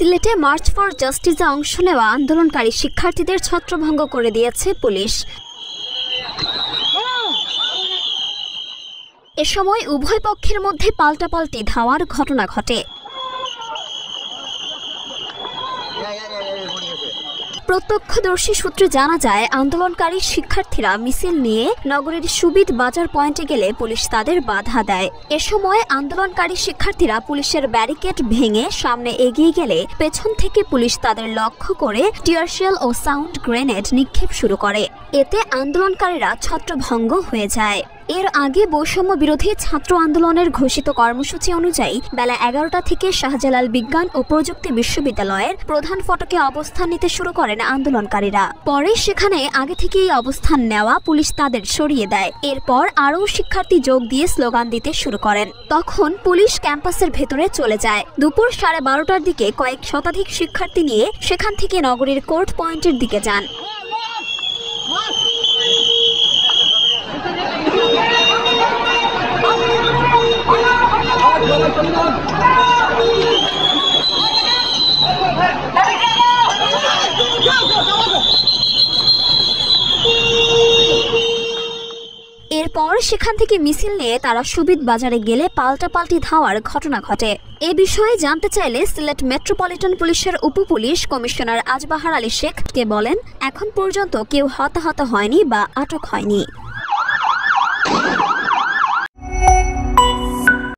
সিলেটে March for জাস্টিসে অংশ নেওয়া আন্দোলনকারী শিক্ষার্থীদের ছত্রভঙ্গ করে দিয়েছে পুলিশ। এ সময় উভয় পক্ষের মধ্যে পাল্টাপাল্টি ধাওয়ার ঘটনা ঘটে। প্রত্যক্ষদর্শী সূত্রে জানা যায়, আন্দোলনকারী শিক্ষার্থীরা মিছিল নিয়ে নগরের সুবিদ বাজার পয়েন্টে গেলে পুলিশ তাদের বাধা দেয়। এ সময় আন্দোলনকারী শিক্ষার্থীরা পুলিশের ব্যারিকেড ভেঙে সামনে এগিয়ে গেলে পেছন থেকে পুলিশ তাদের লক্ষ্য করে টিয়ারশেল ও সাউন্ড গ্রেনেড নিক্ষেপ শুরু করে। এতে আন্দোলনকারীরা ছত্রভঙ্গ হয়ে যায়। এর আগে বৈষম্য বিরোধী ছাত্র আন্দোলনের ঘোষিত কর্মসূচি অনুযায়ী বেলা 11টা থেকে শাহজালাল বিজ্ঞান ও প্রযুক্তি বিশ্ববিদ্যালয়ের প্রধান ফটকে অবস্থান নিতে শুরু করেন আন্দোলনকারীরা। পরে সেখানে আগে থেকেই অবস্থান নেওয়া পুলিশ তাদের সরিয়ে দেয়। এরপর আরও শিক্ষার্থী যোগ দিয়ে স্লোগান দিতে শুরু করেন। তখন পুলিশ ক্যাম্পাসের ভেতরে চলে যায়। দুপুর 12:30টার দিকে কয়েক শতাধিক শিক্ষার্থী নিয়ে সেখান থেকে নগরীর কোর্ট পয়েন্টের দিকে যান। এরপর সেখান থেকে মিছিল নিয়ে তারা সুবিদ বাজারে গেলে পাল্টাপাল্টি ধাওয়ার ঘটনা ঘটে। এ বিষয়ে জানতে চাইলে সিলেট মেট্রোপলিটন পুলিশের উপপুলিশ কমিশনার আজবাহার আলী শেখকে বলেন, এখন পর্যন্ত কেউ হতাহত হয়নি বা আটক হয়নি।